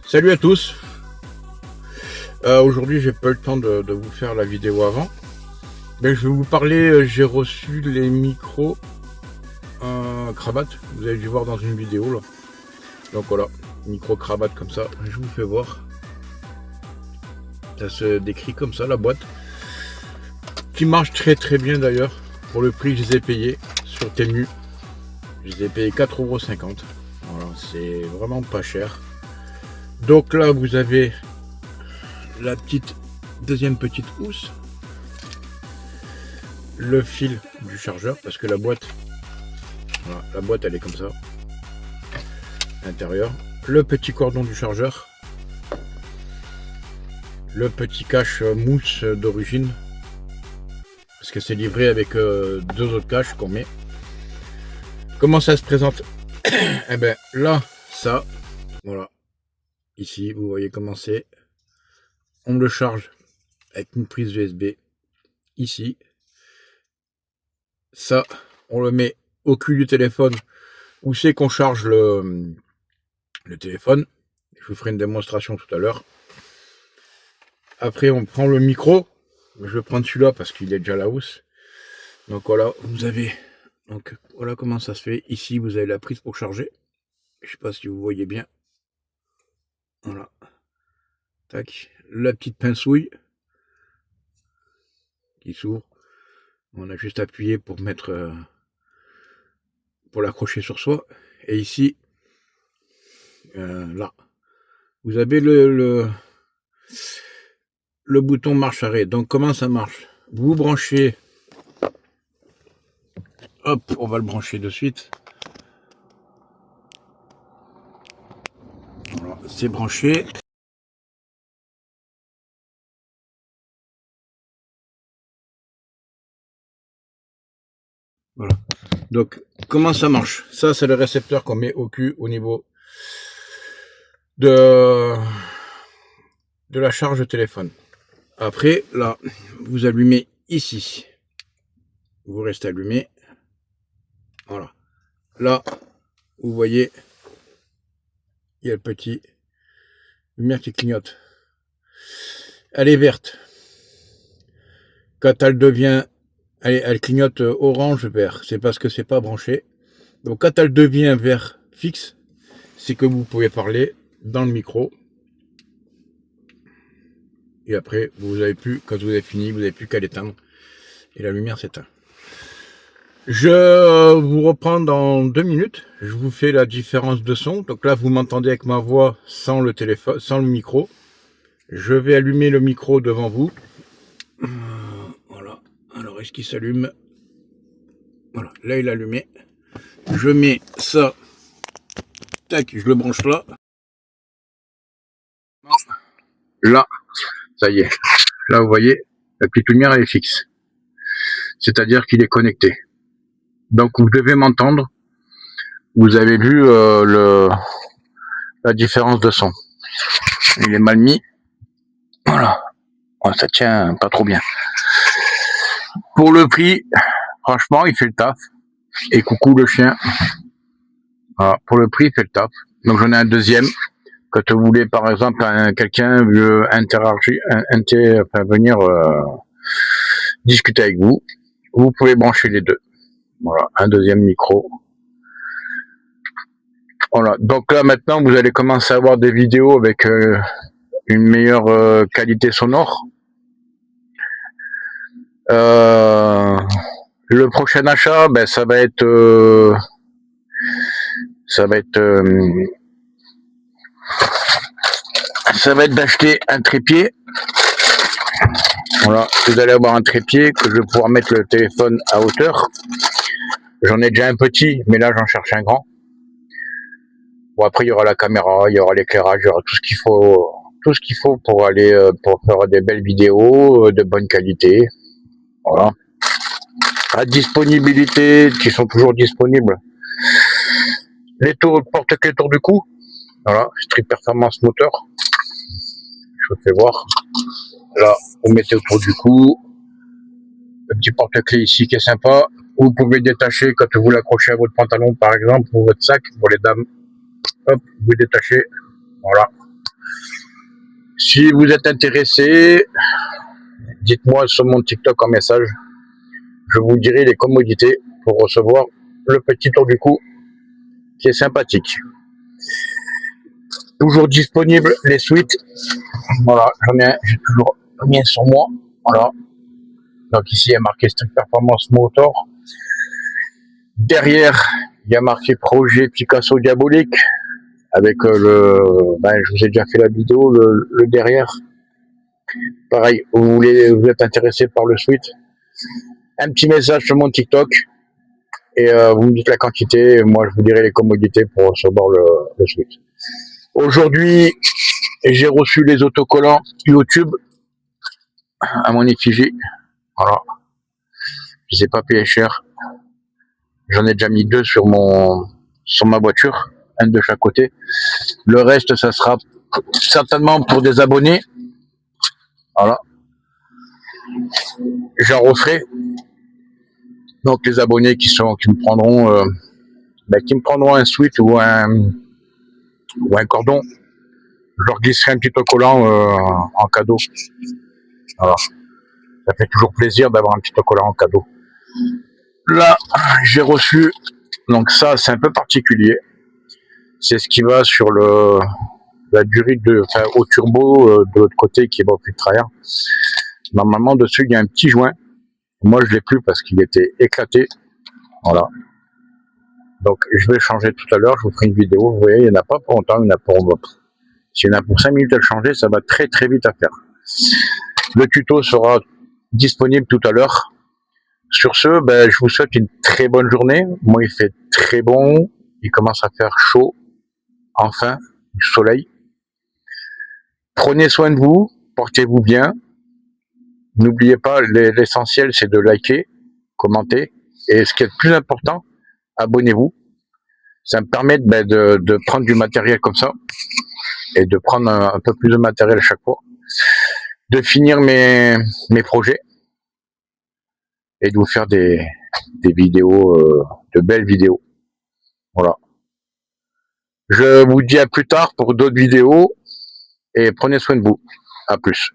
Salut à tous. Aujourd'hui j'ai pas eu le temps de vous faire la vidéo avant. Mais je vais vous parler, j'ai reçu les micros cravate. Vous avez dû voir dans une vidéo là. Donc voilà, micro cravate comme ça, je vous fais voir. Ça se décrit comme ça la boîte. Qui marche très bien d'ailleurs. Pour le prix je les ai payés sur Temu. Je les ai payés 4,50 €. Voilà, c'est vraiment pas cher. Donc là vous avez la deuxième petite housse, le fil du chargeur, parce que la boîte, voilà, la boîte elle est comme ça, à l'intérieur, le petit cordon du chargeur, le petit cache mousse d'origine, parce que c'est livré avec deux autres caches qu'on met. Comment ça se présente? Eh ben là, ça, voilà, ici vous voyez comment c'est. On le charge avec une prise USB ici. Ça, on le met au cul du téléphone où c'est qu'on charge le téléphone. Je vous ferai une démonstration tout à l'heure. Après, on prend le micro. Je vais prendre celui-là parce qu'il est déjà à la housse. Donc voilà, vous avez. Donc voilà comment ça se fait. Ici, vous avez la prise pour charger. Je sais pas si vous voyez bien. Voilà. Tac. La petite pincouille qui s'ouvre. On a juste appuyé pour mettre, pour l'accrocher sur soi. Et ici, là, vous avez le bouton marche-arrêt. Donc comment ça marche? Vous branchez. Hop, on va le brancher de suite. Voilà, c'est branché. Voilà. Donc, comment ça marche? Ça, c'est le récepteur qu'on met au cul au niveau de la charge téléphone. Après, là, vous allumez ici. Vous restez allumé. Voilà. Là, vous voyez, il y a le petit lumière qui clignote. Elle est verte. Quand elle devient, elle clignote orange vert. C'est parce que c'est pas branché. Donc, quand elle devient vert fixe, c'est que vous pouvez parler dans le micro. Et après, vous avez plus, quand vous avez fini, vous n'avez plus qu'à l'éteindre. Et la lumière s'éteint. Je vous reprends dans 2 minutes. Je vous fais la différence de son. Donc là, vous m'entendez avec ma voix sans le téléphone, sans le micro. Je vais allumer le micro devant vous. Voilà. Alors, est-ce qu'il s'allume? Voilà. Là, il est allumé. Je mets ça. Tac, je le branche là. Là, ça y est. Là, vous voyez, la petite lumière, elle est fixe. C'est-à-dire qu'il est connecté. Donc, vous devez m'entendre. Vous avez vu la différence de son. Il est mal mis. Voilà. Oh, ça tient pas trop bien. Pour le prix, franchement, il fait le taf. Et coucou le chien. Voilà. Pour le prix, il fait le taf. Donc, j'en ai un deuxième. Quand vous voulez, par exemple, quelqu'un veut interagir, venir discuter avec vous, vous pouvez brancher les deux. Voilà, un deuxième micro. Voilà, donc là maintenant vous allez commencer à avoir des vidéos avec une meilleure qualité sonore. Le prochain achat, ben ça va être d'acheter un trépied. Voilà, vous allez avoir un trépied que je vais pouvoir mettre le téléphone à hauteur. J'en ai déjà un petit, mais là j'en cherche un grand. Bon, après il y aura la caméra, il y aura l'éclairage, il y aura tout ce qu'il faut pour aller pour faire des belles vidéos de bonne qualité. Voilà. À disponibilité, qui sont toujours disponibles. Les tours porte-clés tour du cou. Voilà, Street Performance Moteur. Je vous fais voir. Là, vous mettez autour du cou. Le petit porte-clés ici qui est sympa. Vous pouvez détacher quand vous l'accrochez à votre pantalon, par exemple, ou votre sac, pour les dames. Hop, vous détachez. Voilà. Si vous êtes intéressé, dites-moi sur mon TikTok en message. Je vous dirai les commodités pour recevoir le petit tour du cou qui est sympathique. Toujours disponible les suites. Voilà, j'ai toujours mis sur moi. Voilà. Donc ici il y a marqué Street Performance Motor. Derrière, il y a marqué Projet Picasso Diabolique avec je vous ai déjà fait la vidéo, le derrière. Pareil, vous êtes intéressé par le suite, un petit message sur mon TikTok et vous me dites la quantité. Moi, je vous dirai les commodités pour recevoir le suite. Aujourd'hui, j'ai reçu les autocollants YouTube à mon effigie. Voilà. Je les ai pas payés cher. J'en ai déjà mis 2 sur ma voiture, un de chaque côté. Le reste, ça sera certainement pour des abonnés. Voilà. J'en referai. Donc les abonnés qui me prendront un sweat ou un cordon, je leur glisserai un petit autocollant en cadeau. Voilà. Ça fait toujours plaisir d'avoir un petit autocollant en cadeau. Là, j'ai reçu, donc ça c'est un peu particulier. C'est ce qui va sur la durée au turbo de l'autre côté qui est pas plus de travers. Normalement dessus il y a un petit joint. Moi je l'ai plus parce qu'il était éclaté. Voilà. Donc je vais changer tout à l'heure, je vous ferai une vidéo. Vous voyez, il n'y en a pas pour longtemps, il y en a pour votre. S'il y en a pour 5 minutes à le changer, ça va très très vite à faire. Le tuto sera disponible tout à l'heure. Sur ce, je vous souhaite une très bonne journée. Moi il fait très bon, il commence à faire chaud, enfin, du soleil. Prenez soin de vous, portez-vous bien. N'oubliez pas, l'essentiel c'est de liker, commenter, et ce qui est le plus important, abonnez-vous. Ça me permet de prendre du matériel comme ça, et de prendre un peu plus de matériel chaque fois, de finir mes projets, et de vous faire des vidéos, de belles vidéos. Voilà. Je vous dis à plus tard pour d'autres vidéos, et prenez soin de vous. À plus.